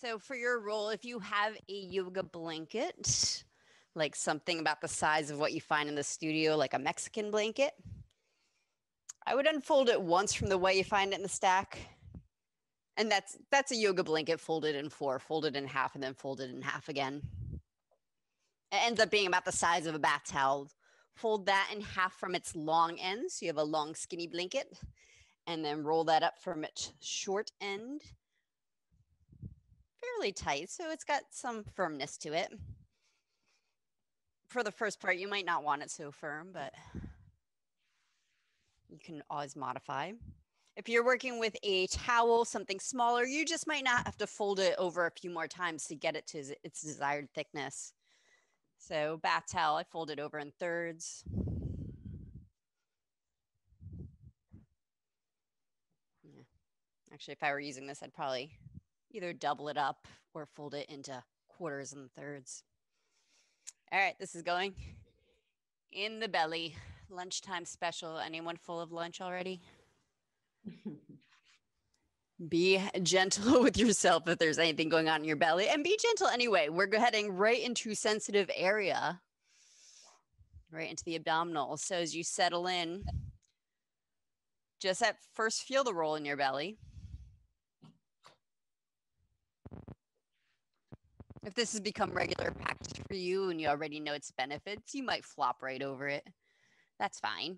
So for your roll, if you have a yoga blanket, like something about the size of what you find in the studio, like a Mexican blanket, I would unfold it once from the way you find it in the stack. And that's a yoga blanket folded in four, folded in half, and then folded in half again. It ends up being about the size of a bath towel. Fold that in half from its long end, so you have a long, skinny blanket, and then roll that up from its short end. Fairly tight, so it's got some firmness to it. For the first part, you might not want it so firm, but you can always modify. If you're working with a towel, something smaller, you just might not have to fold it over a few more times to get it to its desired thickness. So bath towel, I fold it over in thirds. Yeah. Actually, if I were using this, I'd probably either double it up or fold it into quarters and thirds. All right, this is going in the belly. Lunchtime special. Anyone full of lunch already? Be gentle with yourself if there's anything going on in your belly, and be gentle anyway. We're heading right into sensitive area, right into the abdominals. So as you settle in, just at first feel the roll in your belly. If this has become regular practice for you and you already know its benefits, you might flop right over it. That's fine.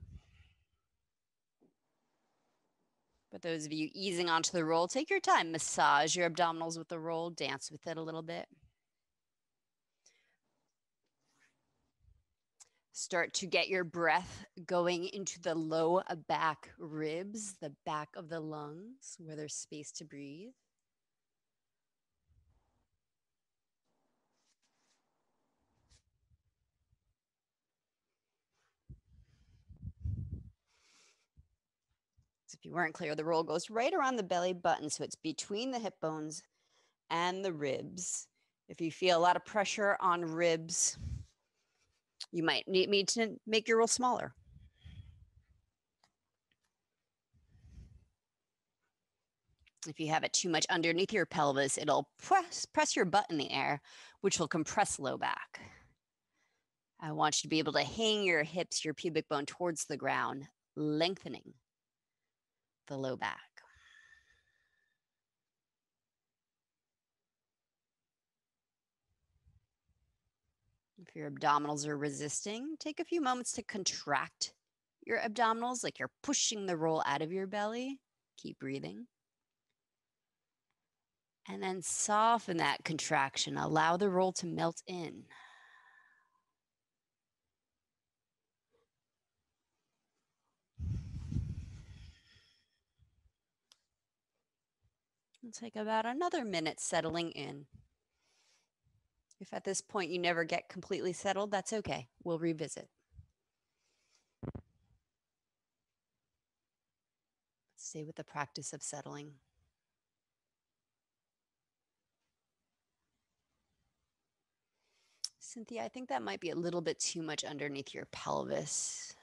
But those of you easing onto the roll, take your time. Massage your abdominals with the roll. Dance with it a little bit. Start to get your breath going into the low back ribs, the back of the lungs, where there's space to breathe. So if you weren't clear, the roll goes right around the belly button, so it's between the hip bones and the ribs. If you feel a lot of pressure on ribs, you might need me to make your roll smaller. If you have it too much underneath your pelvis, it'll press your butt in the air, which will compress low back. I want you to be able to hang your hips, your pubic bone towards the ground, lengthening the low back. If your abdominals are resisting, take a few moments to contract your abdominals like you're pushing the roll out of your belly. Keep breathing. And then soften that contraction. Allow the roll to melt in. It'll take about another minute settling in. If at this point you never get completely settled, that's okay. We'll revisit. Stay with the practice of settling. Cynthia, I think that might be a little bit too much underneath your pelvis.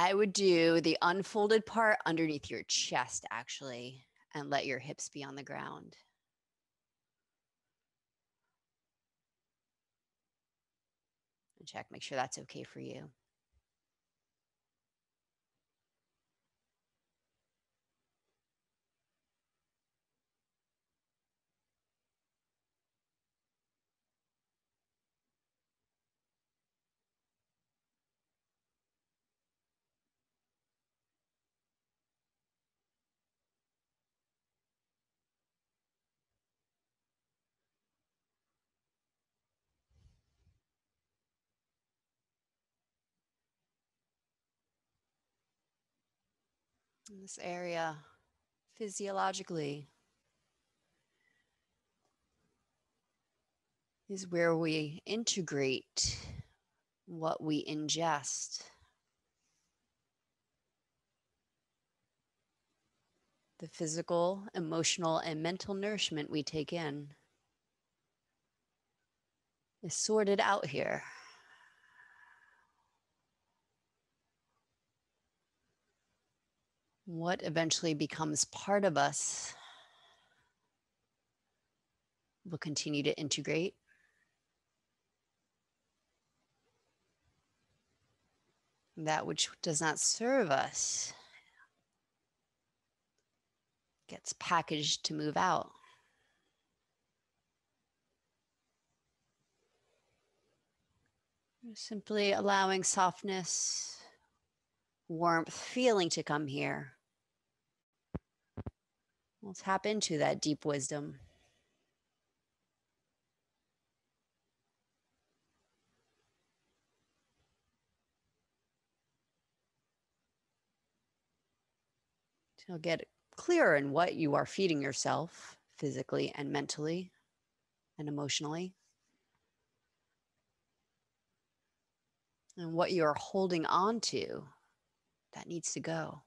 I would do the unfolded part underneath your chest, actually, and let your hips be on the ground. And check, make sure that's okay for you. In this area, physiologically, is where we integrate what we ingest. The physical, emotional, and mental nourishment we take in is sorted out here. What eventually becomes part of us will continue to integrate. That which does not serve us gets packaged to move out. Simply allowing softness, warmth, feeling to come here. We'll tap into that deep wisdom. You'll get clearer in what you are feeding yourself physically and mentally and emotionally, and what you're holding on to that needs to go.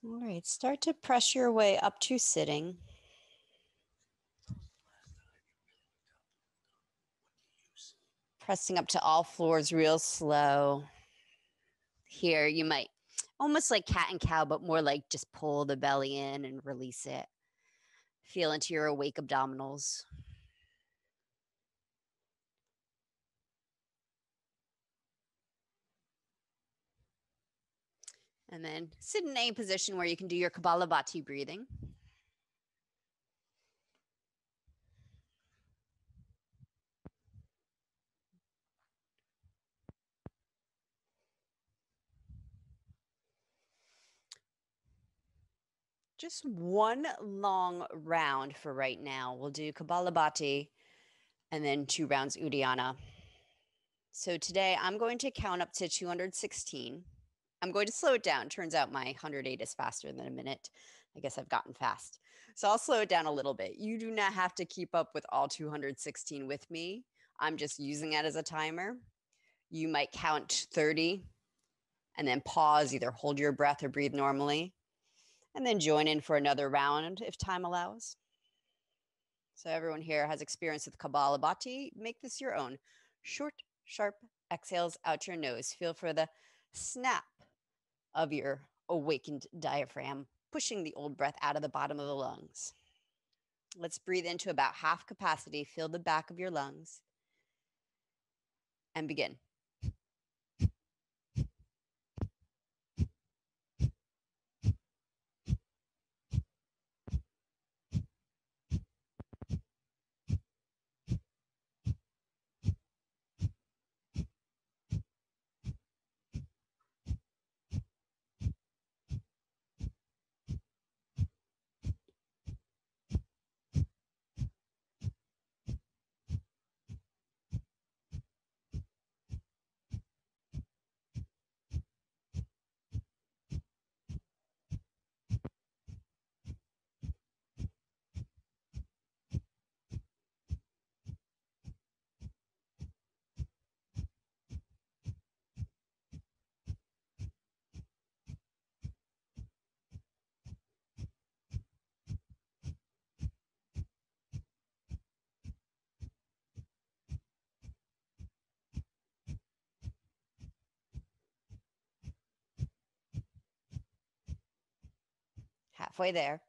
All right, start to press your way up to sitting. Pressing up to all floors real slow. Here, you might almost like cat and cow, but more like just pull the belly in and release it. Feel into your awake abdominals. And then sit in a position where you can do your Kapalabhati breathing. Just one long round for right now. We'll do Kapalabhati and then 2 rounds Uddiyana. So today I'm going to count up to 216. I'm going to slow it down. Turns out my 108 is faster than a minute. I guess I've gotten fast. So I'll slow it down a little bit. You do not have to keep up with all 216 with me. I'm just using it as a timer. You might count 30 and then pause, either hold your breath or breathe normally, and then join in for another round if time allows. So everyone here has experience with Kapalabhati. Make this your own. Short, sharp exhales out your nose. Feel for the snap of your awakened diaphragm, pushing the old breath out of the bottom of the lungs. Let's breathe into about half capacity. Fill the back of your lungs and begin. Halfway there.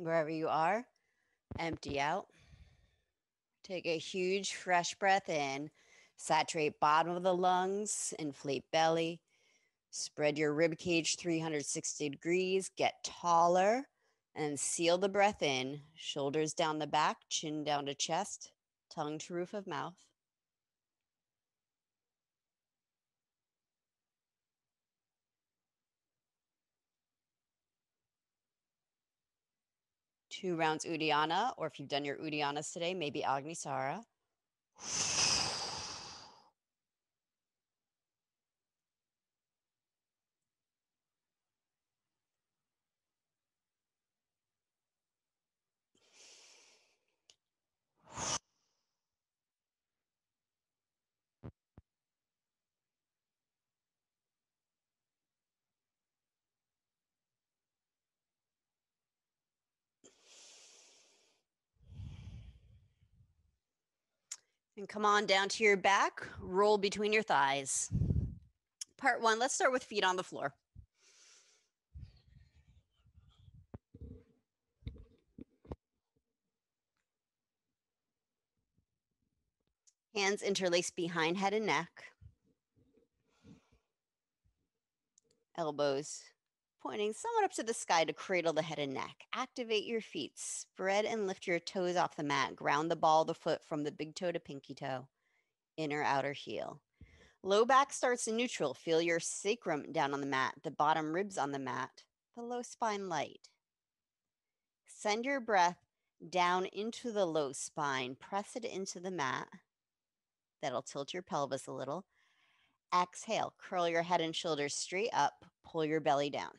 Wherever you are, empty out. Take a huge fresh breath in. Saturate bottom of the lungs, inflate belly. Spread your rib cage 360 degrees, get taller, and seal the breath in. Shoulders down the back, chin down to chest, tongue to roof of mouth. Two rounds Uddiyana, or if you've done your Uddiyanas today, maybe Agnisara. And come on down to your back, roll between your thighs. Part one, let's start with feet on the floor. Hands interlaced behind head and neck. Elbows pointing somewhat up to the sky to cradle the head and neck. Activate your feet. Spread and lift your toes off the mat. Ground the ball of the foot from the big toe to pinky toe. Inner outer heel. Low back starts in neutral. Feel your sacrum down on the mat. The bottom ribs on the mat. The low spine light. Send your breath down into the low spine. Press it into the mat. That'll tilt your pelvis a little. Exhale. Curl your head and shoulders straight up. Pull your belly down.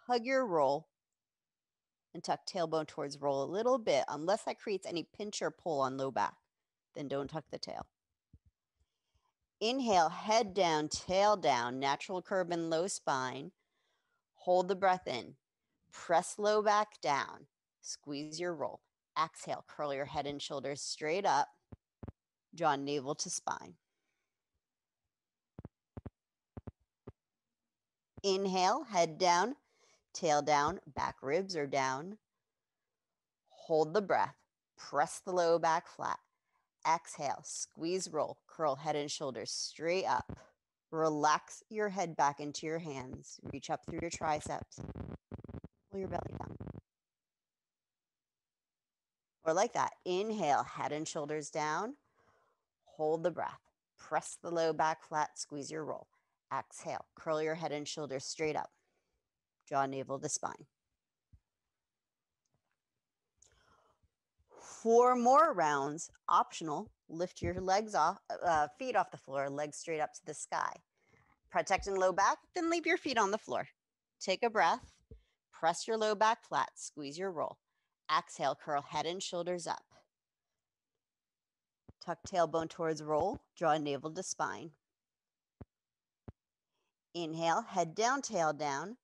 Hug your roll and tuck tailbone towards roll a little bit, unless that creates any pinch or pull on low back. Then don't tuck the tail. Inhale, head down, tail down, natural curve and low spine. Hold the breath in. Press low back down. Squeeze your roll. Exhale, curl your head and shoulders straight up. Draw navel to spine. Inhale, head down, tail down, back ribs are down. Hold the breath. Press the low back flat. Exhale, squeeze, roll, curl head and shoulders straight up. Relax your head back into your hands. Reach up through your triceps. Pull your belly down. Or like that. Inhale, head and shoulders down. Hold the breath. Press the low back flat, squeeze your roll. Exhale, curl your head and shoulders straight up. Draw navel to spine. 4 more rounds, optional. Lift your legs off, feet off the floor, legs straight up to the sky. Protecting low back, then leave your feet on the floor. Take a breath. Press your low back flat. Squeeze your roll. Exhale, curl head and shoulders up. Tuck tailbone towards roll. Draw navel to spine. Inhale, head down, tail down.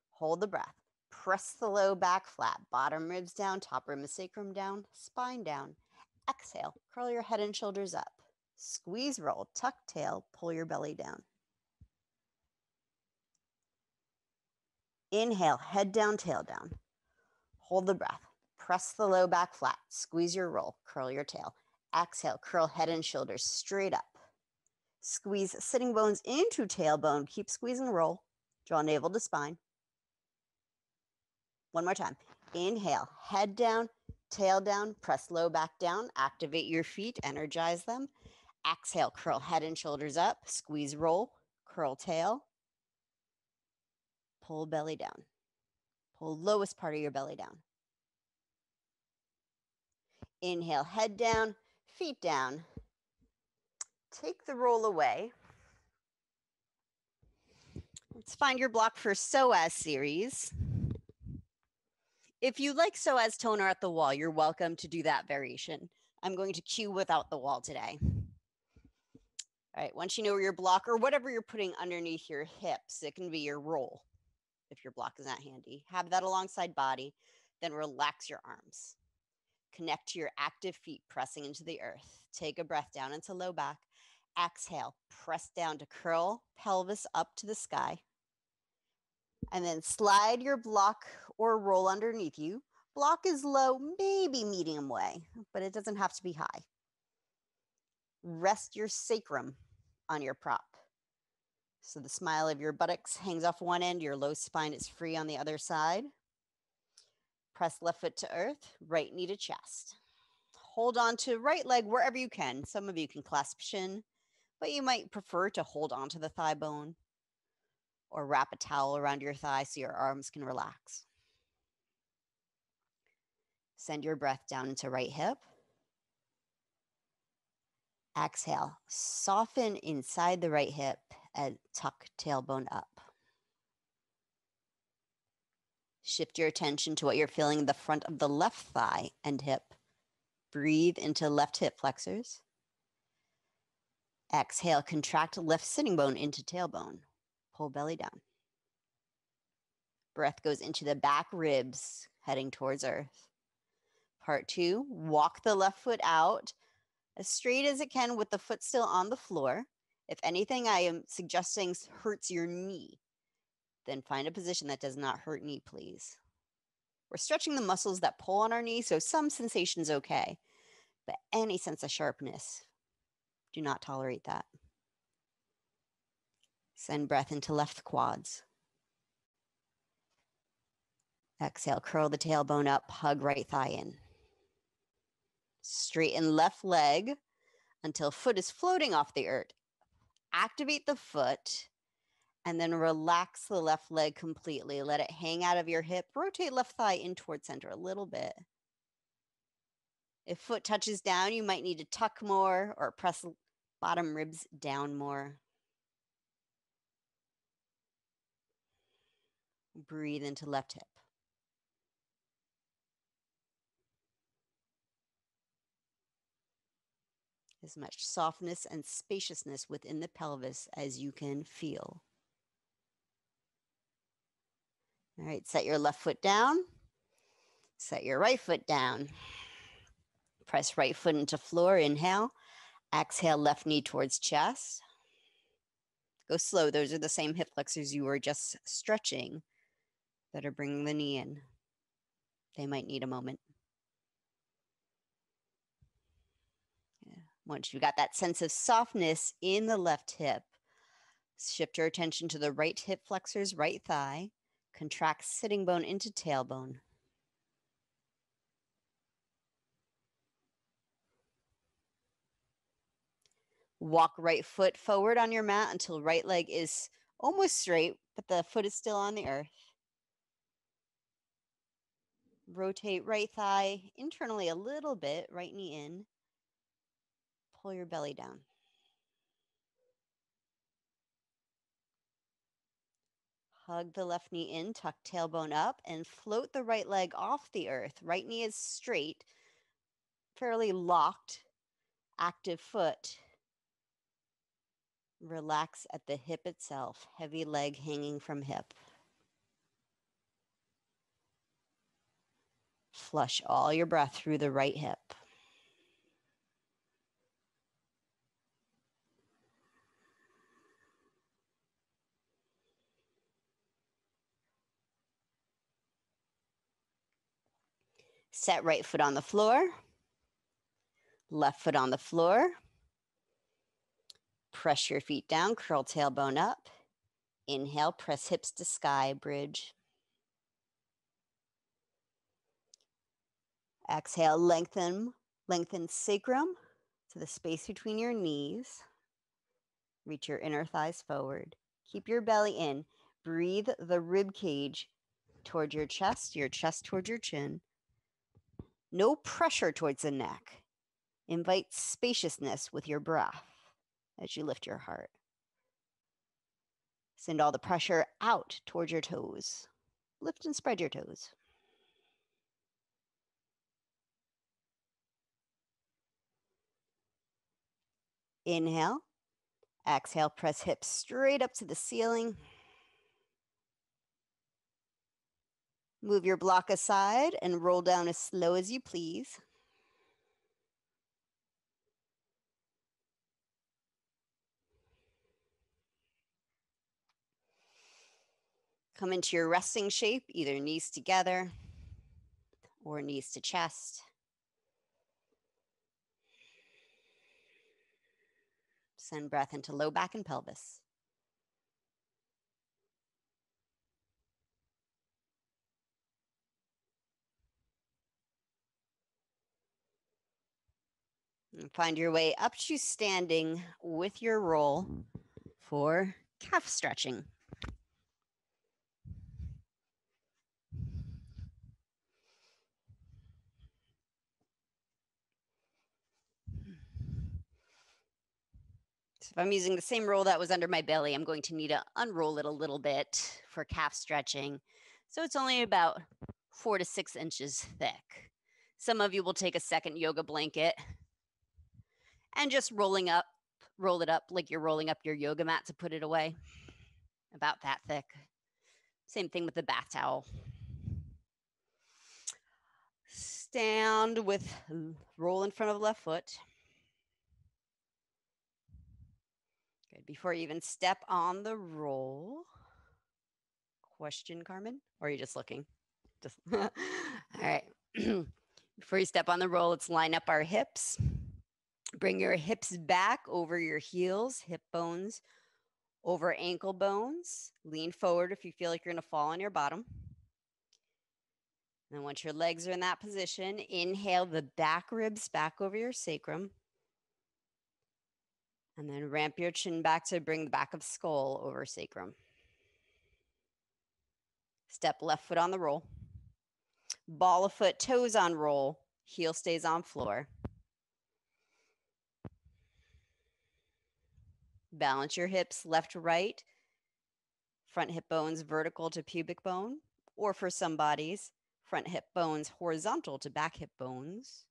Hold the breath. Press the low back flat. Bottom ribs down, top rib and sacrum down, spine down. Exhale, curl your head and shoulders up. Squeeze, roll, tuck tail, pull your belly down. Inhale, head down, tail down. Hold the breath. Press the low back flat. Squeeze your roll. Curl your tail. Exhale, curl head and shoulders straight up. Squeeze sitting bones into tailbone. Keep squeezing, roll. Draw navel to spine. One more time. Inhale, head down, tail down. Press low back down. Activate your feet. Energize them. Exhale, curl head and shoulders up. Squeeze, roll. Curl tail. Pull belly down. Pull lowest part of your belly down. Inhale, head down, feet down. Take the roll away. Let's find your block for psoas series. If you like psoas toner at the wall, you're welcome to do that variation. I'm going to cue without the wall today. All right, once you know where your block or whatever you're putting underneath your hips, it can be your roll if your block is not handy. Have that alongside body, then relax your arms. Connect to your active feet pressing into the earth. Take a breath down into low back. Exhale, press down to curl pelvis up to the sky. And then slide your block or roll underneath you. Block is low, maybe medium way, but it doesn't have to be high. Rest your sacrum on your prop. So the smile of your buttocks hangs off one end, your low spine is free on the other side. Press left foot to earth, right knee to chest. Hold on to right leg wherever you can. Some of you can clasp shin, but you might prefer to hold on to the thigh bone or wrap a towel around your thigh so your arms can relax. Send your breath down into right hip. Exhale, soften inside the right hip and tuck tailbone up. Shift your attention to what you're feeling in the front of the left thigh and hip. Breathe into left hip flexors. Exhale, contract left sitting bone into tailbone. Pull belly down. Breath goes into the back ribs, heading towards earth. Part 2, walk the left foot out as straight as it can with the foot still on the floor. If anything I am suggesting hurts your knee, then find a position that does not hurt knee, please. We're stretching the muscles that pull on our knee, so some sensation is okay, but any sense of sharpness, do not tolerate that. Send breath into left quads. Exhale, curl the tailbone up, hug right thigh in. Straighten left leg until foot is floating off the earth. Activate the foot and then relax the left leg completely. Let it hang out of your hip. Rotate left thigh in towards center a little bit. If foot touches down, you might need to tuck more or press bottom ribs down more. Breathe into left hip. As much softness and spaciousness within the pelvis as you can feel. All right, set your left foot down. Set your right foot down. Press right foot into floor, inhale. Exhale, left knee towards chest. Go slow. Those are the same hip flexors you were just stretching that are bringing the knee in. They might need a moment. Yeah. Once you got that sense of softness in the left hip, shift your attention to the right hip flexors, right thigh. Contract sitting bone into tailbone. Walk right foot forward on your mat until right leg is almost straight, but the foot is still on the earth. Rotate right thigh internally a little bit, right knee in. Pull your belly down. Hug the left knee in, tuck tailbone up, and float the right leg off the earth. Right knee is straight, fairly locked, active foot. Relax at the hip itself, heavy leg hanging from hip. Flush all your breath through the right hip. Set right foot on the floor, left foot on the floor. Press your feet down, curl tailbone up. Inhale, press hips to sky, bridge. Exhale, lengthen sacrum to the space between your knees. Reach your inner thighs forward. Keep your belly in. Breathe the rib cage toward your chest toward your chin. No pressure towards the neck. Invite spaciousness with your breath as you lift your heart. Send all the pressure out towards your toes. Lift and spread your toes. Inhale. Exhale, press hips straight up to the ceiling. Move your block aside and roll down as slow as you please. Come into your resting shape, either knees together or knees to chest. Send breath into low back and pelvis. And find your way up to standing with your roll for calf stretching. So if I'm using the same roll that was under my belly, I'm going to need to unroll it a little bit for calf stretching. So it's only about 4 to 6 inches thick. Some of you will take a second yoga blanket and just roll it up like you're rolling up your yoga mat to put it away. About that thick. Same thing with the bath towel. Stand with roll in front of the left foot. Good. Before you even step on the roll. Question, Carmen? Or are you just looking? Just all right. Before you step on the roll, let's line up our hips. Bring your hips back over your heels, hip bones over ankle bones. Lean forward if you feel like you're going to fall on your bottom. And once your legs are in that position, inhale the back ribs back over your sacrum. And then ramp your chin back to bring the back of skull over sacrum. Step left foot on the roll. Ball of foot, toes on roll. Heel stays on floor. Balance your hips left to right. Front hip bones vertical to pubic bone. Or for some bodies, front hip bones horizontal to back hip bones.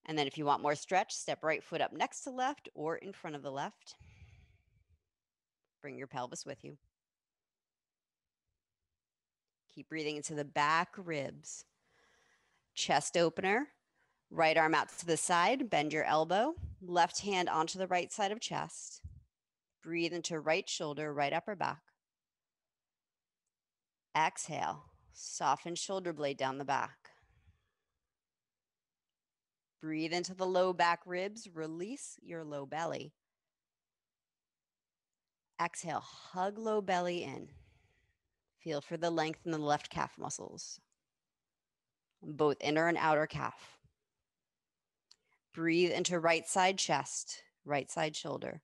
And then if you want more stretch, step right foot up next to left or in front of the left. Bring your pelvis with you. Keep breathing into the back ribs. Chest opener. Right arm out to the side. Bend your elbow. Left hand onto the right side of chest. Breathe into right shoulder, right upper back. Exhale. Soften shoulder blade down the back. Breathe into the low back ribs. Release your low belly. Exhale. Hug low belly in. Feel for the length in the left calf muscles, both inner and outer calf. Breathe into right side chest, right side shoulder.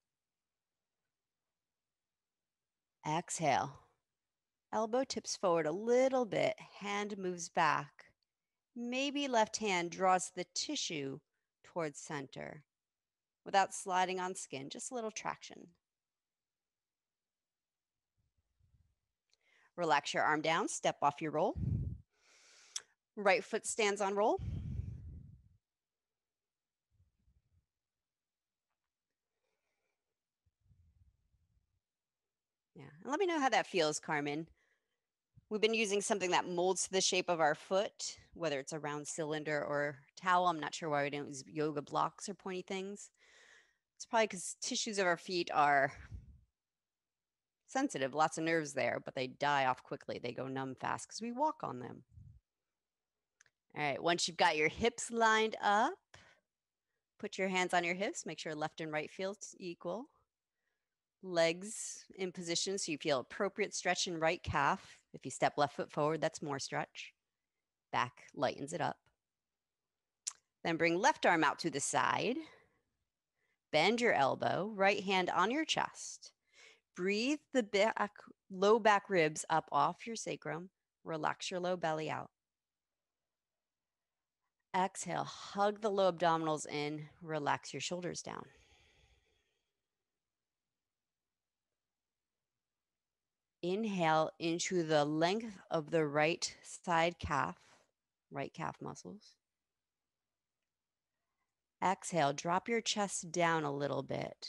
Exhale. Elbow tips forward a little bit, hand moves back. Maybe left hand draws the tissue towards center without sliding on skin, just a little traction. Relax your arm down, step off your roll. Right foot stands on roll. Yeah, and let me know how that feels, Carmen. We've been using something that molds to the shape of our foot, whether it's a round cylinder or towel. I'm not sure why we don't use yoga blocks or pointy things. It's probably because tissues of our feet are sensitive, lots of nerves there, but they die off quickly. They go numb fast because we walk on them. All right, once you've got your hips lined up, put your hands on your hips. Make sure left and right feels equal. Legs in position so you feel appropriate stretch in right calf. If you step left foot forward, that's more stretch. Back lightens it up. Then bring left arm out to the side. Bend your elbow, right hand on your chest. Breathe the back, low back ribs up off your sacrum. Relax your low belly out. Exhale, hug the low abdominals in. Relax your shoulders down. Inhale into the length of the right side calf, right calf muscles. Exhale, drop your chest down a little bit.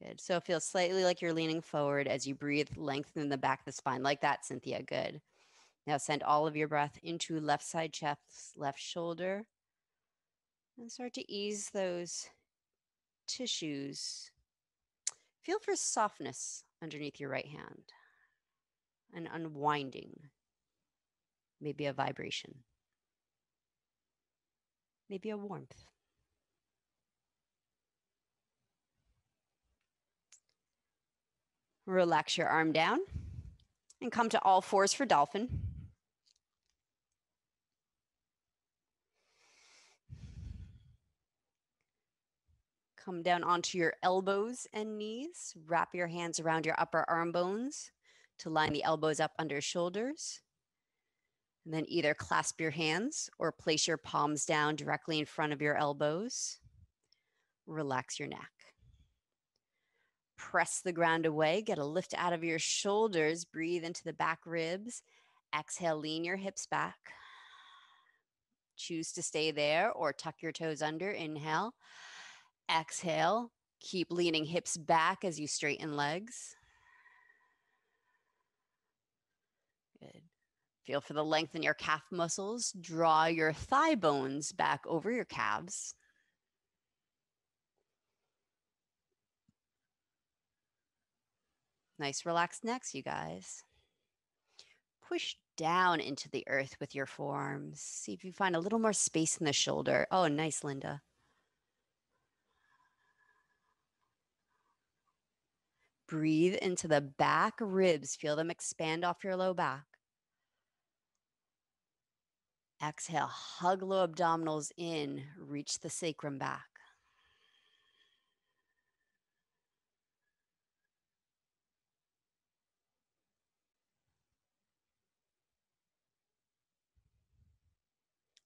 Good. So feel slightly like you're leaning forward as you breathe, lengthen the back of the spine like that, Cynthia. Good. Now send all of your breath into left side chest, left shoulder, and start to ease those tissues Feel for softness underneath your right hand, an unwinding, maybe a vibration, maybe a warmth. Relax your arm down and come to all fours for dolphin. Come down onto your elbows and knees. Wrap your hands around your upper arm bones to line the elbows up under shoulders. And then either clasp your hands or place your palms down directly in front of your elbows. Relax your neck. Press the ground away. Get a lift out of your shoulders. Breathe into the back ribs. Exhale, lean your hips back. Choose to stay there or tuck your toes under. Inhale. Exhale. Keep leaning hips back as you straighten legs. Good. Feel for the length in your calf muscles. Draw your thigh bones back over your calves. Nice relaxed necks, you guys. Push down into the earth with your forearms. See if you find a little more space in the shoulder. Oh, nice, Linda. Breathe into the back ribs. Feel them expand off your low back. Exhale, hug low abdominals in. Reach the sacrum back.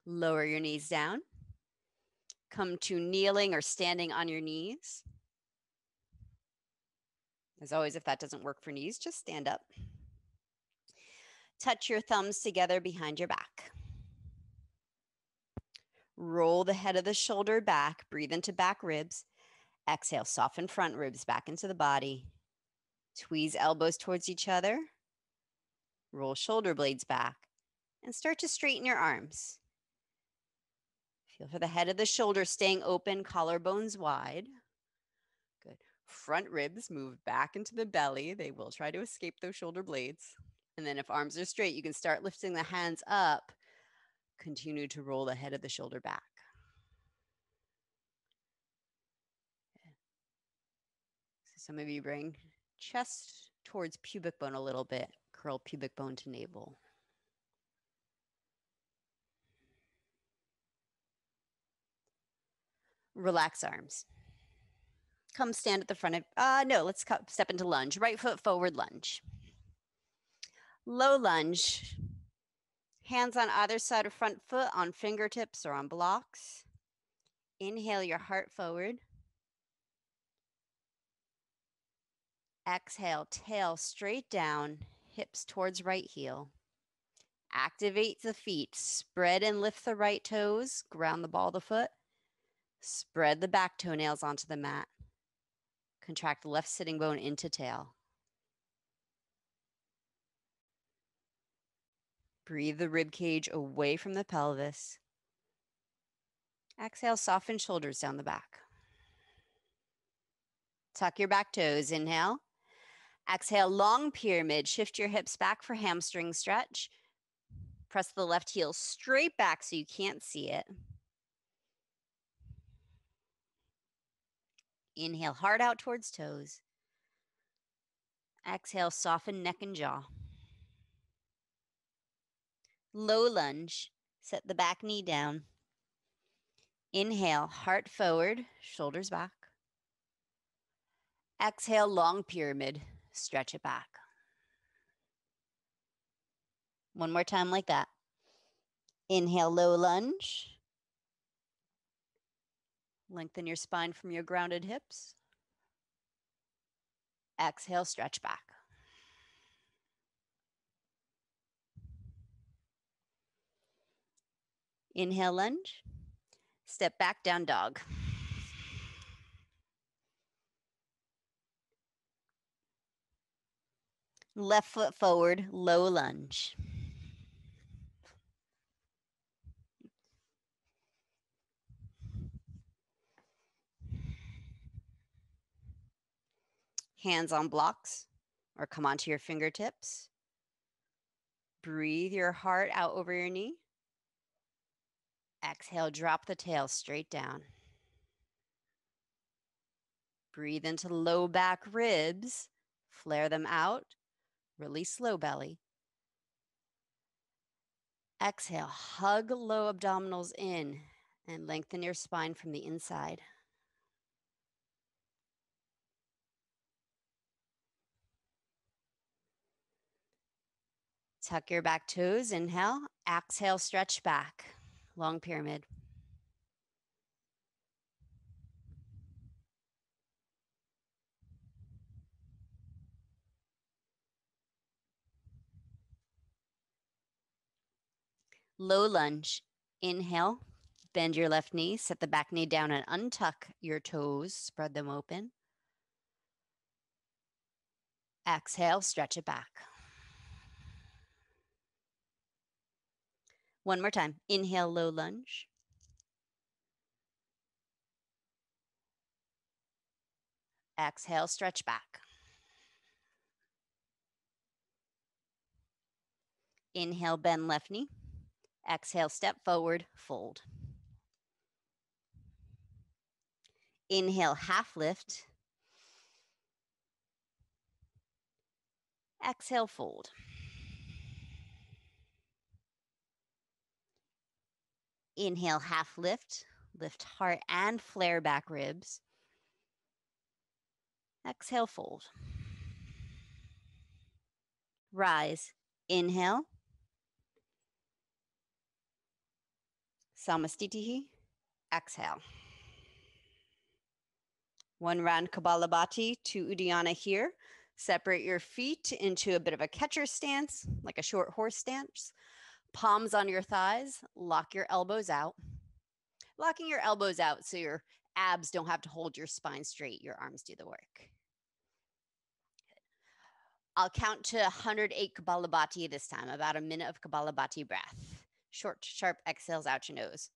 Lower your knees down. Come to kneeling or standing on your knees. As always, if that doesn't work for knees, just stand up. Touch your thumbs together behind your back. Roll the head of the shoulder back. Breathe into back ribs. Exhale, soften front ribs back into the body. Tweeze elbows towards each other. Roll shoulder blades back and start to straighten your arms. Feel for the head of the shoulder staying open, collarbones wide. Good. Front ribs move back into the belly. They will try to escape those shoulder blades. And then if arms are straight, you can start lifting the hands up. Continue to roll the head of the shoulder back. So some of you bring chest towards pubic bone a little bit. Curl pubic bone to navel. Relax arms. Come stand at the front of, let's step into lunge. Right foot forward lunge. Low lunge. Hands on either side of front foot on fingertips or on blocks. Inhale your heart forward. Exhale, tail straight down, hips towards right heel. Activate the feet. Spread and lift the right toes. Ground the ball of the foot. Spread the back toenails onto the mat. Contract the left sitting bone into tail. Breathe the rib cage away from the pelvis. Exhale, soften shoulders down the back. Tuck your back toes. Inhale. Exhale, long pyramid. Shift your hips back for hamstring stretch. Press the left heel straight back so you can't see it. Inhale, heart out towards toes. Exhale, soften neck and jaw. Low lunge. Set the back knee down. Inhale, heart forward, shoulders back. Exhale, long pyramid. Stretch it back. One more time like that. Inhale, low lunge. Lengthen your spine from your grounded hips. Exhale, stretch back. Inhale, lunge. Step back, down dog. Left foot forward, low lunge. Hands on blocks or come onto your fingertips. Breathe your heart out over your knee. Exhale, drop the tail straight down. Breathe into the low back ribs. Flare them out. Release low belly. Exhale, hug low abdominals in and lengthen your spine from the inside. Tuck your back toes, inhale. Exhale, stretch back. Long pyramid. Low lunge. Inhale, bend your left knee, set the back knee down and untuck your toes, spread them open. Exhale, stretch it back. One more time. Inhale, low lunge. Exhale, stretch back. Inhale, bend left knee. Exhale, step forward, fold. Inhale, half lift. Exhale, fold. Inhale, half lift. Lift heart and flare back ribs. Exhale, fold. Rise. Inhale. Samastitihi. Exhale. One round Kapalabhati to Uddiyana here. Separate your feet into a bit of a catcher stance, like a short horse stance. Palms on your thighs. Lock your elbows out. Locking your elbows out so your abs don't have to hold your spine straight. Your arms do the work. I'll count to 108 Kapalabhati this time, about a minute of Kapalabhati breath. Short, sharp exhales out your nose.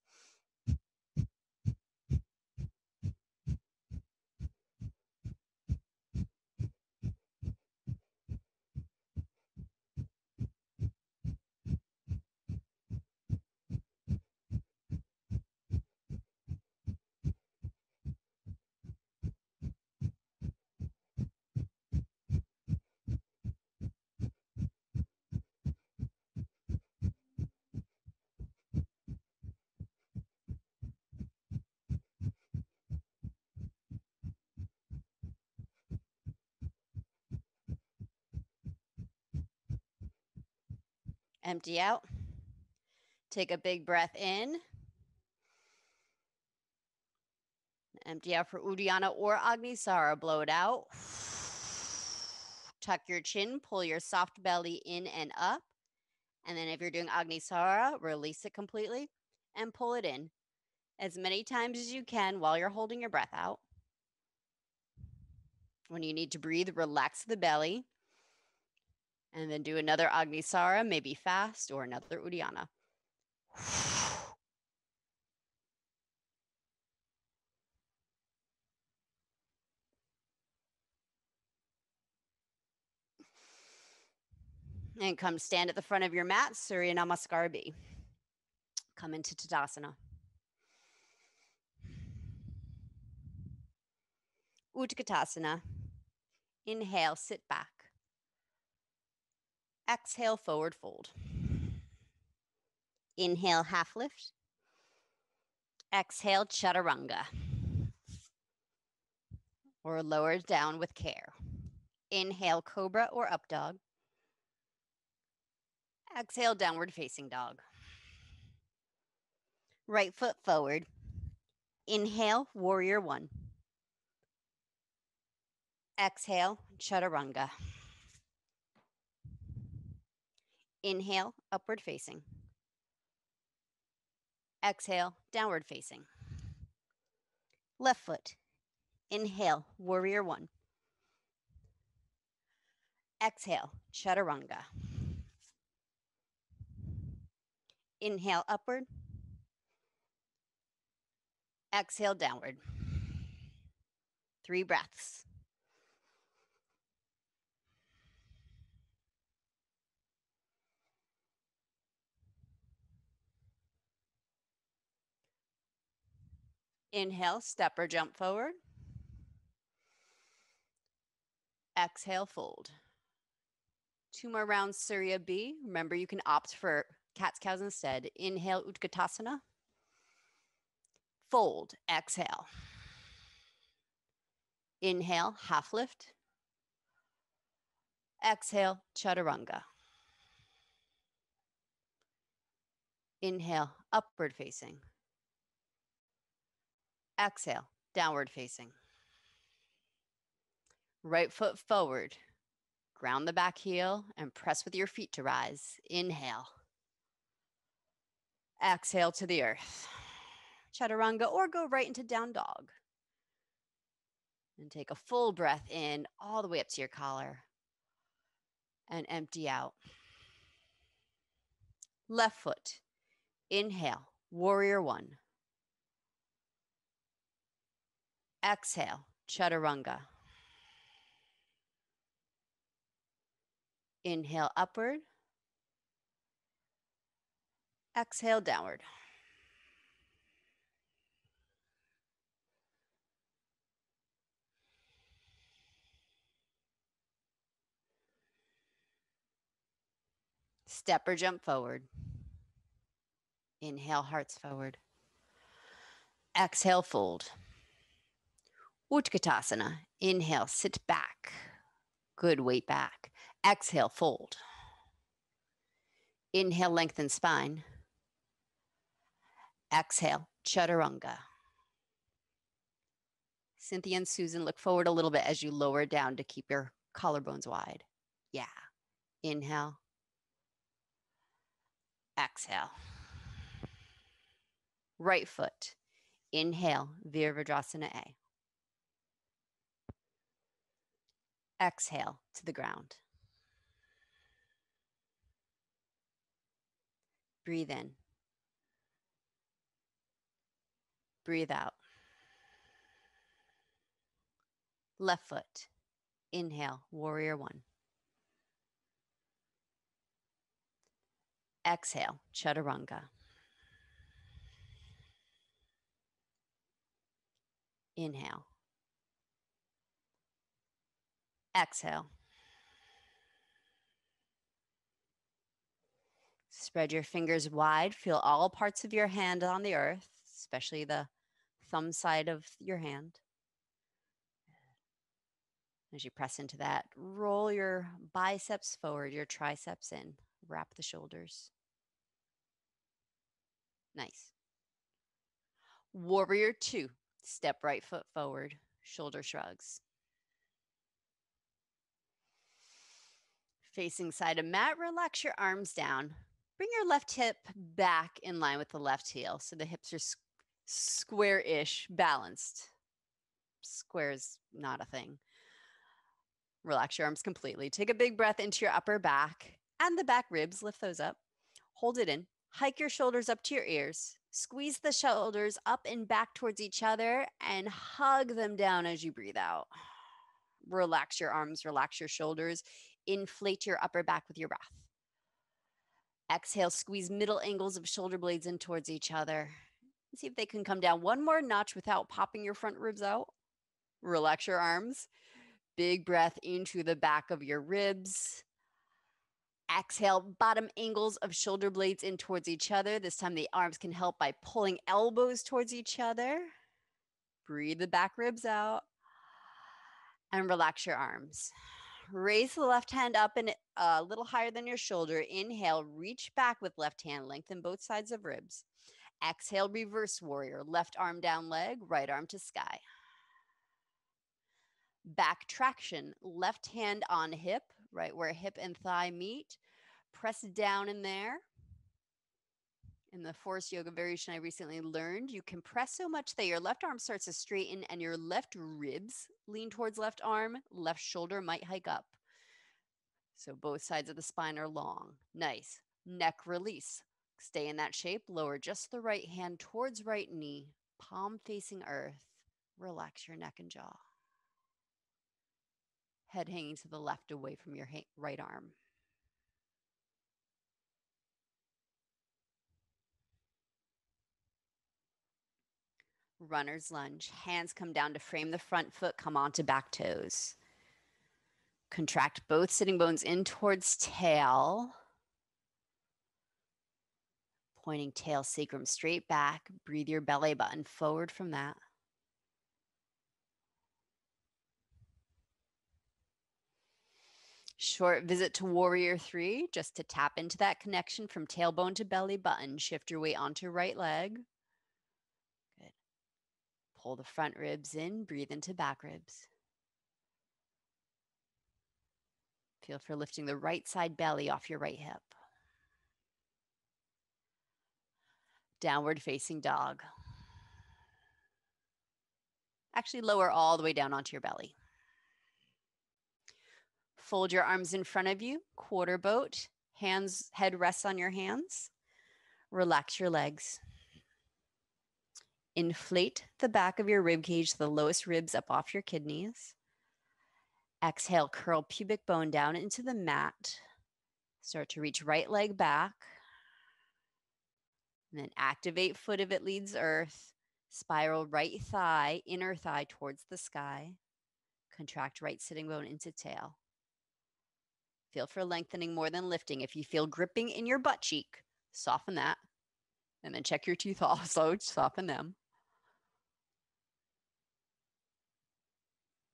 Empty out. Take a big breath in. Empty out for Uddiyana or Agnisara. Blow it out. Tuck your chin, pull your soft belly in and up. And then if you're doing Agnisara, release it completely and pull it in as many times as you can while you're holding your breath out. When you need to breathe, relax the belly. And then do another Agnisara, maybe fast, or another Uddiyana. And come stand at the front of your mat, Surya Namaskar B. Come into Tadasana. Utkatasana. Inhale, sit back. Exhale, forward fold. Inhale, half lift. Exhale, chaturanga. Or lower down with care. Inhale, cobra or up dog. Exhale, downward facing dog. Right foot forward. Inhale, warrior one. Exhale, chaturanga. Inhale, upward facing. Exhale, downward facing. Left foot. Inhale, warrior one. Exhale, chaturanga. Inhale, upward. Exhale, downward. 3 breaths. Inhale, step or jump forward. Exhale, fold. 2 more rounds, Surya B. Remember, you can opt for cat's cows instead. Inhale, Utkatasana. Fold, exhale. Inhale, half lift. Exhale, Chaturanga. Inhale, upward facing. Exhale, downward facing. Right foot forward. Ground the back heel and press with your feet to rise. Inhale. Exhale to the earth. Chaturanga, or go right into down dog. And take a full breath in all the way up to your collar. And empty out. Left foot. Inhale, warrior one. Exhale, chaturanga. Inhale, upward. Exhale, downward. Step or jump forward. Inhale, hearts forward. Exhale, fold. Utkatasana. Inhale, sit back. Good, weight back. Exhale, fold. Inhale, lengthen spine. Exhale, chaturanga. Cynthia and Susan, look forward a little bit as you lower down to keep your collarbones wide. Yeah. Inhale. Exhale. Right foot. Inhale, Virabhadrasana A. Exhale to the ground. Breathe in. Breathe out. Left foot. Inhale, warrior one. Exhale, chaturanga. Inhale. Exhale. Spread your fingers wide. Feel all parts of your hand on the earth, especially the thumb side of your hand. As you press into that, roll your biceps forward, your triceps in. Wrap the shoulders. Nice. Warrior two. Step right foot forward, shoulder shrugs. Facing side of mat, relax your arms down. Bring your left hip back in line with the left heel so the hips are square-ish, balanced. Square is not a thing. Relax your arms completely. Take a big breath into your upper back and the back ribs. Lift those up. Hold it in. Hike your shoulders up to your ears. Squeeze the shoulders up and back towards each other and hug them down as you breathe out. Relax your arms, relax your shoulders. Inflate your upper back with your breath. Exhale, squeeze middle angles of shoulder blades in towards each other. See if they can come down one more notch without popping your front ribs out. Relax your arms. Big breath into the back of your ribs. Exhale, bottom angles of shoulder blades in towards each other. This time the arms can help by pulling elbows towards each other. Breathe the back ribs out. And relax your arms. Raise the left hand up and a little higher than your shoulder. Inhale, reach back with left hand, lengthen both sides of ribs. Exhale, reverse warrior. Left arm down leg, right arm to sky. Back traction, left hand on hip, right where hip and thigh meet. Press down in there. In the Forrest Yoga variation I recently learned, you can press so much that your left arm starts to straighten and your left ribs lean towards left arm, left shoulder might hike up. So both sides of the spine are long. Nice. Neck release. Stay in that shape. Lower just the right hand towards right knee, palm facing earth. Relax your neck and jaw. Head hanging to the left away from your right arm. Runner's lunge. Hands come down to frame the front foot, come onto back toes. Contract both sitting bones in towards tail. Pointing tail sacrum straight back. Breathe your belly button forward from that. Short visit to warrior 3, just to tap into that connection from tailbone to belly button. Shift your weight onto right leg. Good. Pull the front ribs in, breathe into back ribs. Feel for lifting the right side belly off your right hip. Downward facing dog. Actually, lower all the way down onto your belly. Fold your arms in front of you, quarter boat. Head rests on your hands. Relax your legs. Inflate the back of your rib cage, the lowest ribs up off your kidneys. Exhale, curl pubic bone down into the mat. Start to reach right leg back. And then activate foot if it leads earth. Spiral right thigh, inner thigh towards the sky. Contract right sitting bone into tail. Feel for lengthening more than lifting. If you feel gripping in your butt cheek, soften that. And then check your teeth also, soften them.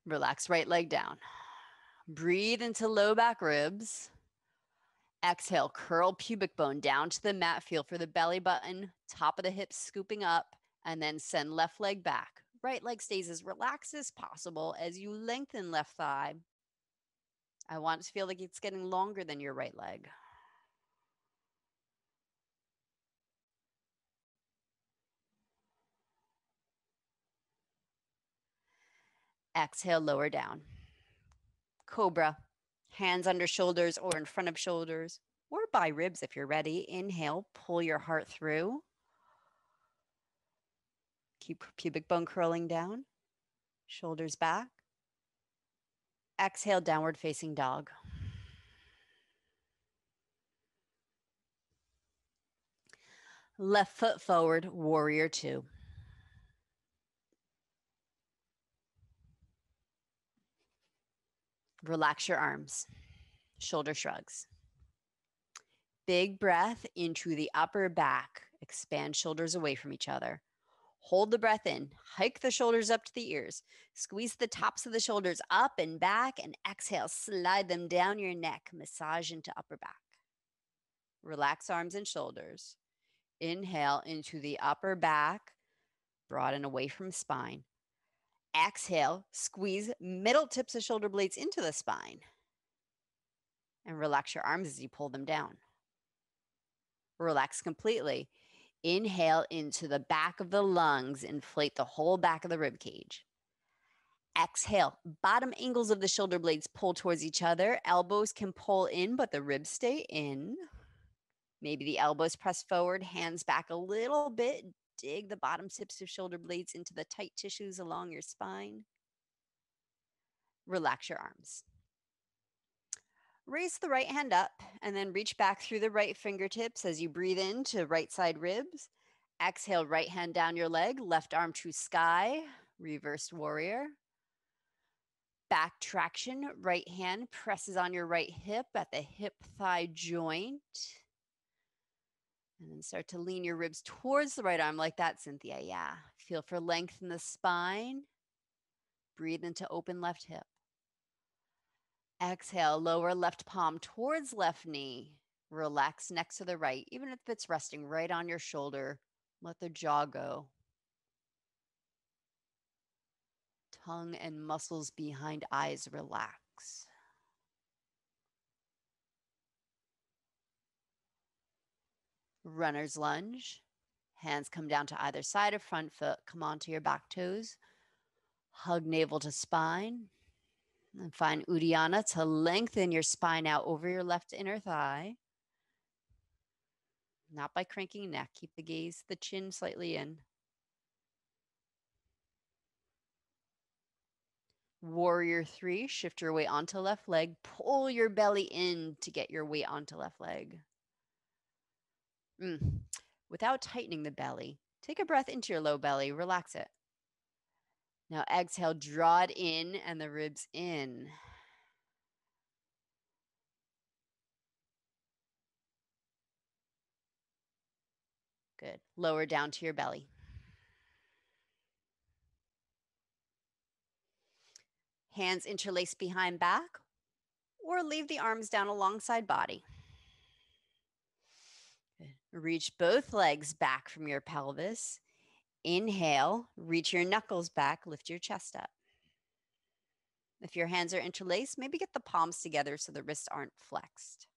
Relax right leg down. Breathe into low back ribs. Exhale, curl pubic bone down to the mat. Feel for the belly button, top of the hips scooping up, and then send left leg back. Right leg stays as relaxed as possible as you lengthen left thigh. I want it to feel like it's getting longer than your right leg. Exhale, lower down. Cobra, hands under shoulders or in front of shoulders, or by ribs if you're ready. Inhale, pull your heart through. Keep pubic bone curling down, shoulders back. Exhale, downward facing dog. Left foot forward, warrior 2. Relax your arms, shoulder shrugs. Big breath into the upper back. Expand shoulders away from each other. Hold the breath in. Hike the shoulders up to the ears. Squeeze the tops of the shoulders up and back, and exhale, slide them down your neck. Massage into upper back. Relax arms and shoulders. Inhale into the upper back. Broaden away from spine. Exhale, squeeze middle tips of shoulder blades into the spine. And relax your arms as you pull them down. Relax completely. Inhale into the back of the lungs. Inflate the whole back of the rib cage. Exhale, bottom angles of the shoulder blades pull towards each other. Elbows can pull in, but the ribs stay in. Maybe the elbows press forward, hands back a little bit. Dig the bottom tips of shoulder blades into the tight tissues along your spine. Relax your arms. Raise the right hand up and then reach back through the right fingertips as you breathe into right side ribs. Exhale, right hand down your leg, left arm to sky, reversed warrior. Back traction, right hand presses on your right hip at the hip thigh joint. And then start to lean your ribs towards the right arm like that, Cynthia. Yeah. Feel for length in the spine. Breathe into open left hip. Exhale, lower left palm towards left knee. Relax next to the right, even if it's resting right on your shoulder. Let the jaw go. Tongue and muscles behind eyes relax. Runner's lunge. Hands come down to either side of front foot. Come onto your back toes. Hug navel to spine. And find Uddiyana to lengthen your spine out over your left inner thigh. Not by cranking neck. Keep the gaze, the chin slightly in. Warrior 3, shift your weight onto left leg. Pull your belly in to get your weight onto left leg. Without tightening the belly, Take a breath into your low belly, relax it. Now exhale, draw it in and the ribs in. Good. Lower down to your belly. Hands interlaced behind back, or leave the arms down alongside body. Good. Reach both legs back from your pelvis. Inhale, reach your knuckles back, lift your chest up. If your hands are interlaced, maybe get the palms together so the wrists aren't flexed.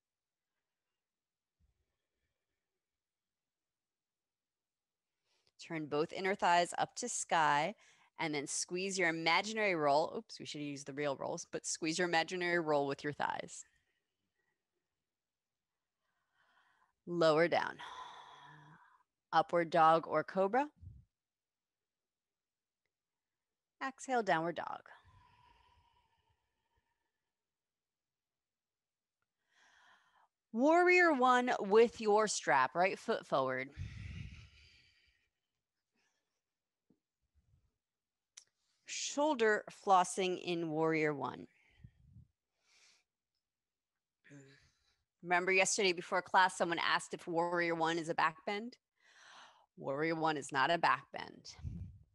Turn both inner thighs up to sky and then squeeze your imaginary roll. Oops, we should use the real rolls, but squeeze your imaginary roll with your thighs. Lower down. Upward dog or cobra. Exhale, downward dog. Warrior one with your strap, right foot forward. Shoulder flossing in warrior one. Remember yesterday before class, someone asked if warrior one is a back bend? Warrior one is not a back bend.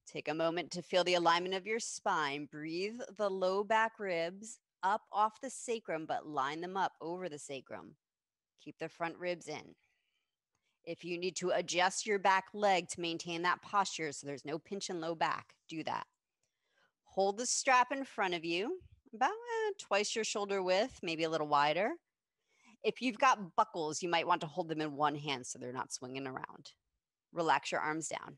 Take a moment to feel the alignment of your spine. Breathe the low back ribs up off the sacrum, but line them up over the sacrum. Keep the front ribs in. If you need to adjust your back leg to maintain that posture so there's no pinch in low back, do that. Hold the strap in front of you, about twice your shoulder width, maybe a little wider. If you've got buckles, you might want to hold them in one hand so they're not swinging around. Relax your arms down.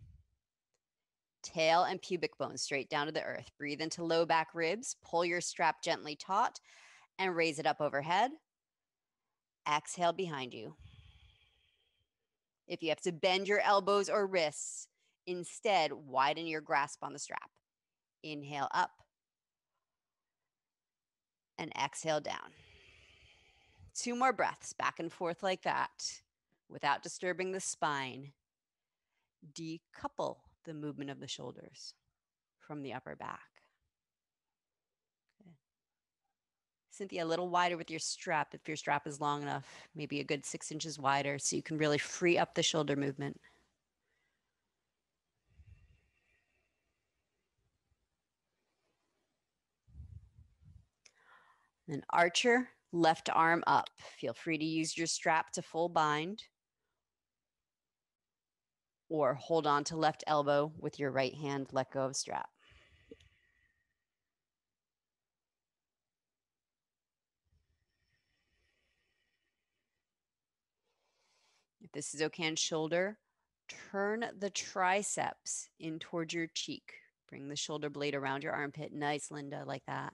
Tail and pubic bone straight down to the earth. Breathe into low back ribs. Pull your strap gently taut and raise it up overhead. Exhale behind you. If you have to bend your elbows or wrists, instead widen your grasp on the strap. Inhale up and exhale down. 2 more breaths back and forth like that without disturbing the spine. Decouple the movement of the shoulders from the upper back. Okay. Cynthia, a little wider with your strap if your strap is long enough, maybe a good 6 inches wider so you can really free up the shoulder movement. Then archer, left arm up. Feel free to use your strap to full bind or hold on to left elbow with your right hand, let go of strap. If this is okay on shoulder, turn the triceps in towards your cheek. Bring the shoulder blade around your armpit. Nice, Linda, like that.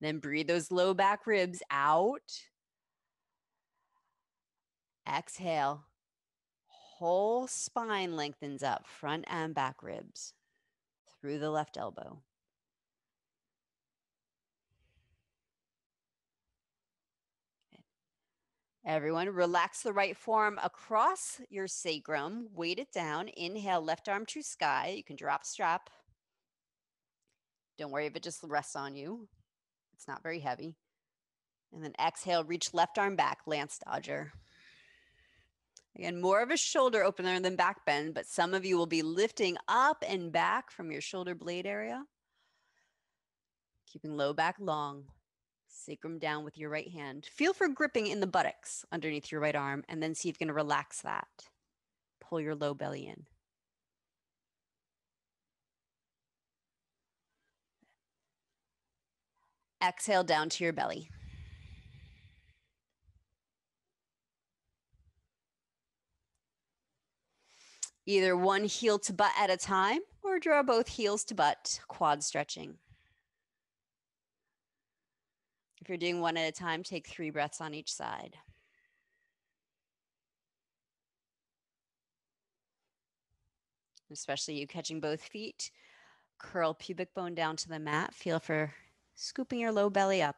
Then breathe those low back ribs out. Exhale. Whole spine lengthens up, front and back ribs through the left elbow. Everyone, relax the right forearm across your sacrum. Weight it down. Inhale, left arm to sky. You can drop strap. Don't worry if it just rests on you. It's not very heavy. And then exhale, reach left arm back, Lance Dodger. Again, more of a shoulder opener than back bend, but some of you will be lifting up and back from your shoulder blade area. Keeping low back long. Sacrum down with your right hand. Feel for gripping in the buttocks underneath your right arm, and then see if you can relax that. Pull your low belly in. Exhale down to your belly. Either one heel to butt at a time, or draw both heels to butt, quad stretching. If you're doing one at a time, take 3 breaths on each side. Especially you catching both feet. Curl pubic bone down to the mat. Feel for scooping your low belly up.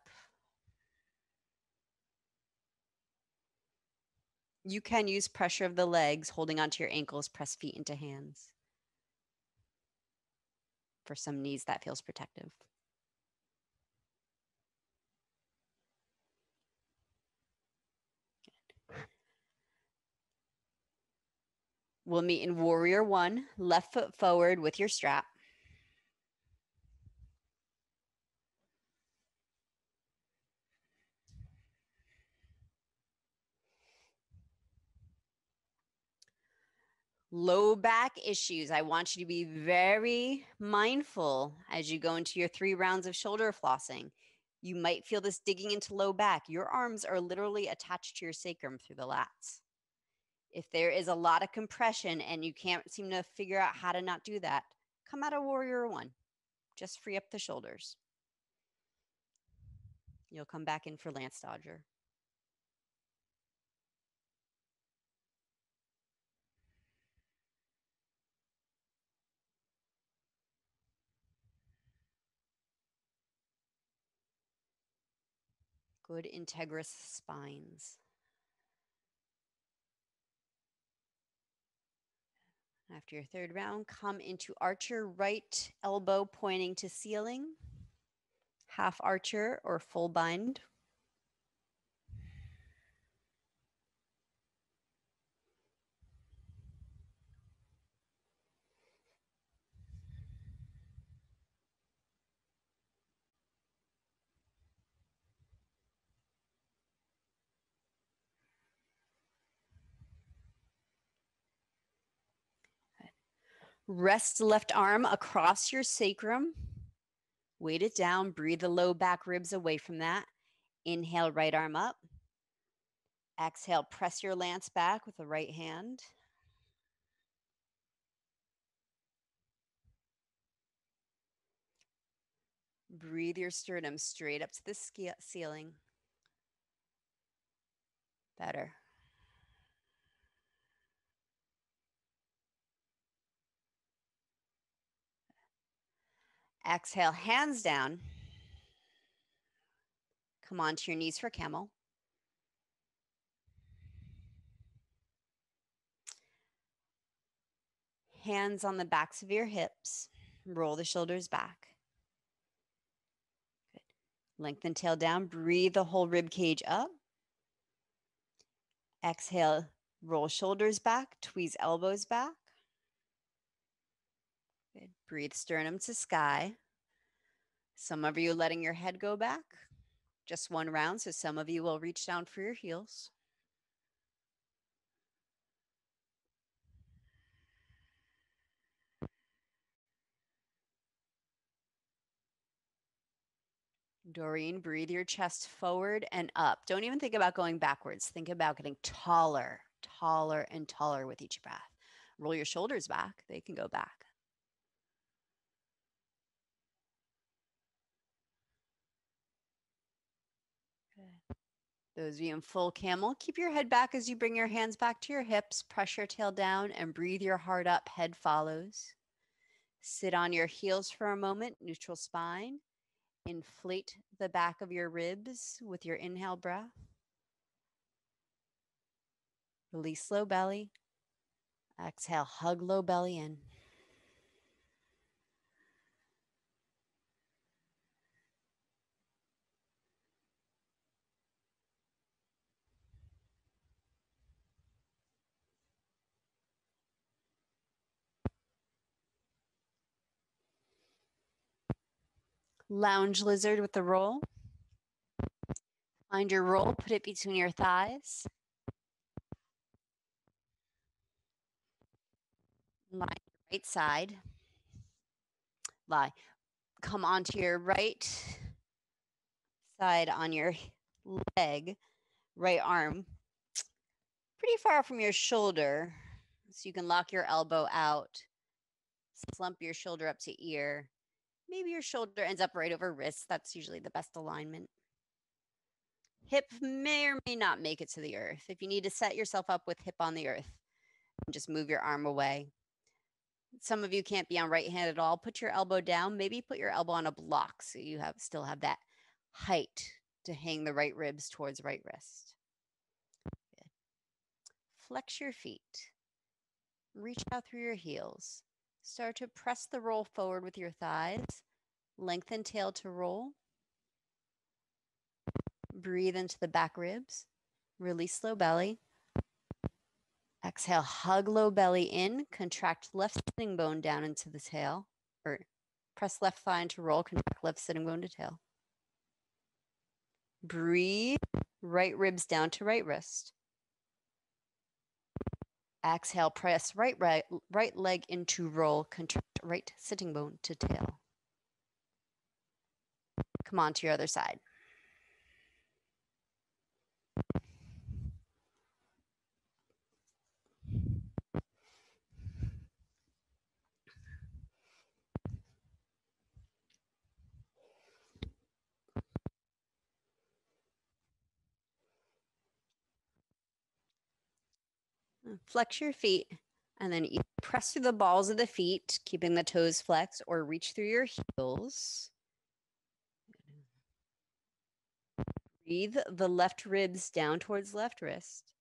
You can use pressure of the legs, holding onto your ankles, press feet into hands. For some knees, that feels protective. We'll meet in Warrior One, left foot forward with your strap. Low back issues. I want you to be very mindful as you go into your 3 rounds of shoulder flossing. You might feel this digging into low back. Your arms are literally attached to your sacrum through the lats. If there is a lot of compression and you can't seem to figure out how to not do that, come out of Warrior One. Just free up the shoulders. You'll come back in for Lance Dodger. Good integrous spines. After your 3rd round, come into archer, right elbow pointing to ceiling, half archer or full bind. Rest left arm across your sacrum. Weight it down. Breathe the low back ribs away from that. Inhale, right arm up. Exhale, press your lance back with the right hand. Breathe your sternum straight up to the ceiling. Better. Exhale, hands down. Come onto your knees for camel. Hands on the backs of your hips. Roll the shoulders back. Good. Lengthen tail down. Breathe the whole rib cage up. Exhale, roll shoulders back. Tweeze elbows back. Good. Breathe sternum to sky. Some of you letting your head go back. Just 1 round, so some of you will reach down for your heels. Doreen, breathe your chest forward and up. Don't even think about going backwards. Think about getting taller, taller, and taller with each breath. Roll your shoulders back. They can go back. Good. Those of you in full camel, keep your head back as you bring your hands back to your hips. Press your tail down and breathe your heart up. Head follows. Sit on your heels for a moment, neutral spine. Inflate the back of your ribs with your inhale breath. Release low belly. Exhale, hug low belly in. Lounge lizard with the roll. Find your roll, put it between your thighs. Lie your right side. Lie. Come onto your right side on your leg, right arm, pretty far from your shoulder. So you can lock your elbow out, slump your shoulder up to ear. Maybe your shoulder ends up right over wrist. That's usually the best alignment. Hip may or may not make it to the earth. If you need to set yourself up with hip on the earth, just move your arm away. Some of you can't be on right hand at all. Put your elbow down. Maybe put your elbow on a block so you still have that height to hang the right ribs towards right wrist. Good. flex your feet. Reach out through your heels. Start to press the roll forward with your thighs. Lengthen tail to roll. Breathe into the back ribs. Release low belly. Exhale, hug low belly in. Contract left sitting bone down into the tail. Or press left thigh into roll. Contract left sitting bone to tail. Breathe. Right ribs down to right wrist. Exhale, press right leg into roll. Contract right sitting bone to tail. Come on to your other side. Flex your feet and then either press through the balls of the feet, keeping the toes flexed, or reach through your heels. Breathe the left ribs down towards left wrist.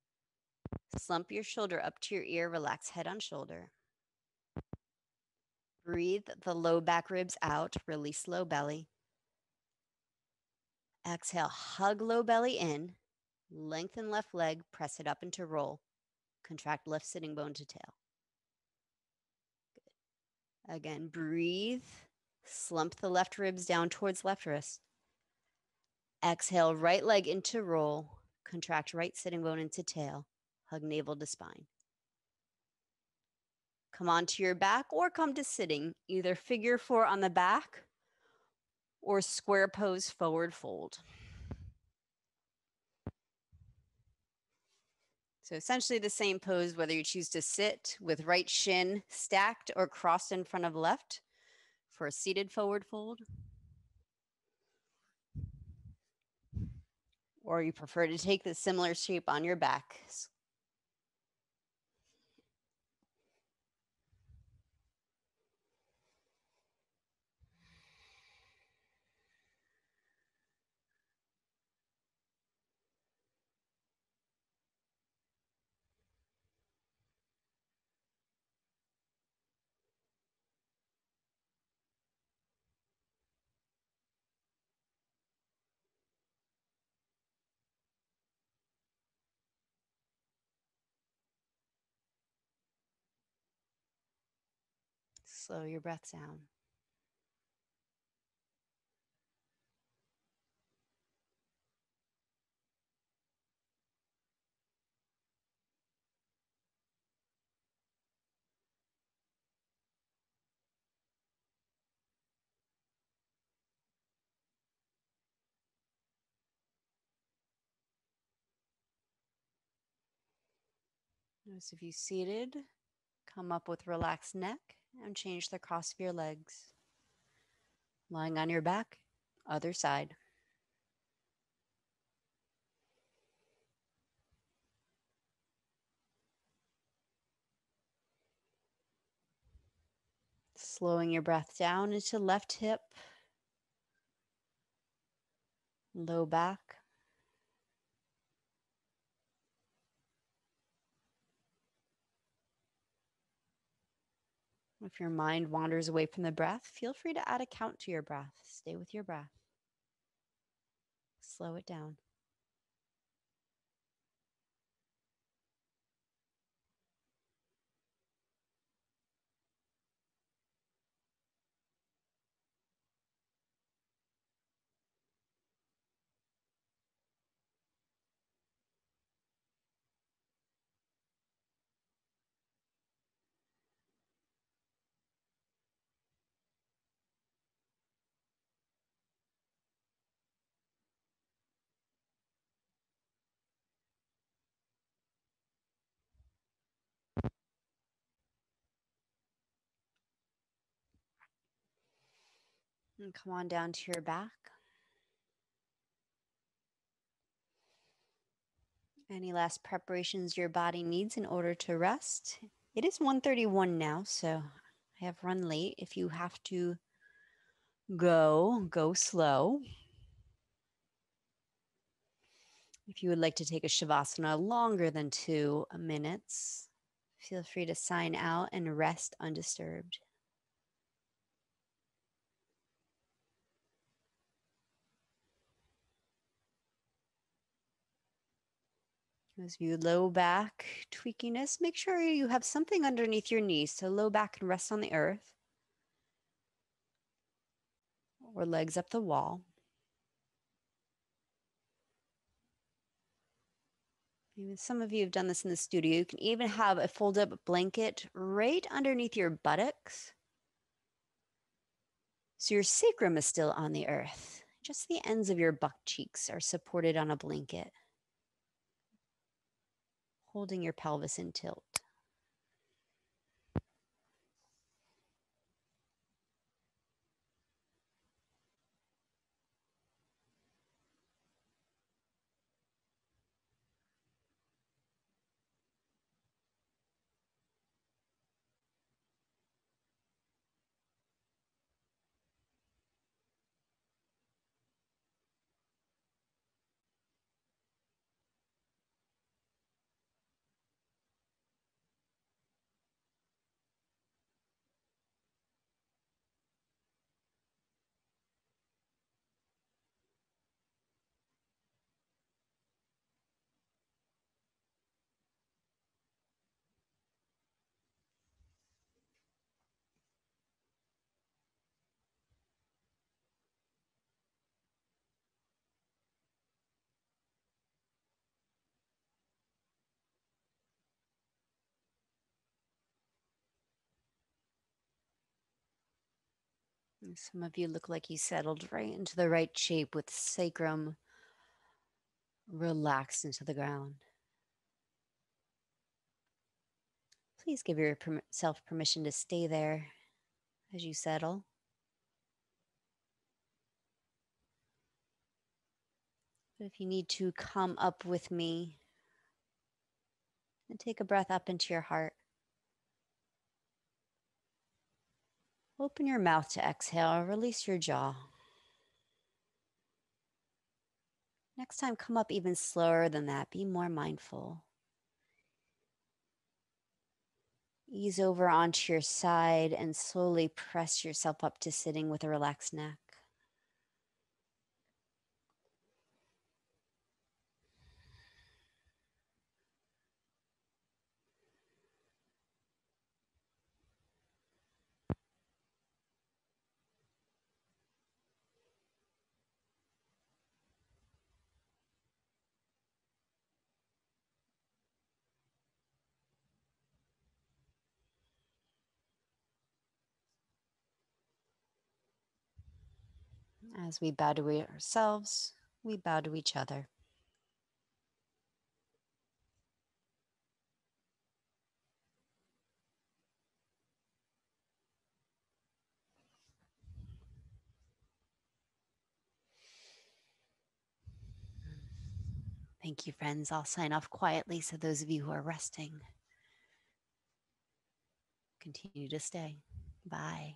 Slump your shoulder up to your ear, relax head on shoulder. Breathe the low back ribs out, release low belly. Exhale, hug low belly in. Lengthen left leg, press it up into roll. Contract left sitting bone to tail. Good. Again, breathe. Slump the left ribs down towards left wrist. Exhale, right leg into roll. Contract right sitting bone into tail. Hug navel to spine. Come onto your back or come to sitting. Either figure four on the back or square pose forward fold. So essentially the same pose, whether you choose to sit with right shin stacked or crossed in front of left for a seated forward fold. Or you prefer to take the similar shape on your back. Slow your breath down. Notice if you seated, come up with relaxed neck and change the cross of your legs. Lying on your back, other side. Slowing your breath down into left hip, low back. If your mind wanders away from the breath, feel free to add a count to your breath. Stay with your breath. Slow it down. And come on down to your back. Any last preparations your body needs in order to rest? It is 1:31 now, so I have run late. If you have to go slow. If you would like to take a Shavasana longer than 2 minutes, feel free to sign out and rest undisturbed. As you low back, tweakiness, make sure you have something underneath your knees. So low back and rest on the earth or legs up the wall. Maybe some of you have done this in the studio. You can even have a fold-up blanket right underneath your buttocks. So your sacrum is still on the earth. Just the ends of your butt cheeks are supported on a blanket, holding your pelvis in tilt. And some of you look like you settled right into the right shape with sacrum relaxed into the ground. Please give yourself permission to stay there as you settle. But if you need to come up with me and take a breath up into your heart, open your mouth to exhale, release your jaw. Next time, come up even slower than that. Be more mindful. Ease over onto your side and slowly press yourself up to sitting with a relaxed neck. As we bow to ourselves, we bow to each other. Thank you, friends. I'll sign off quietly so those of you who are resting continue to stay. Bye.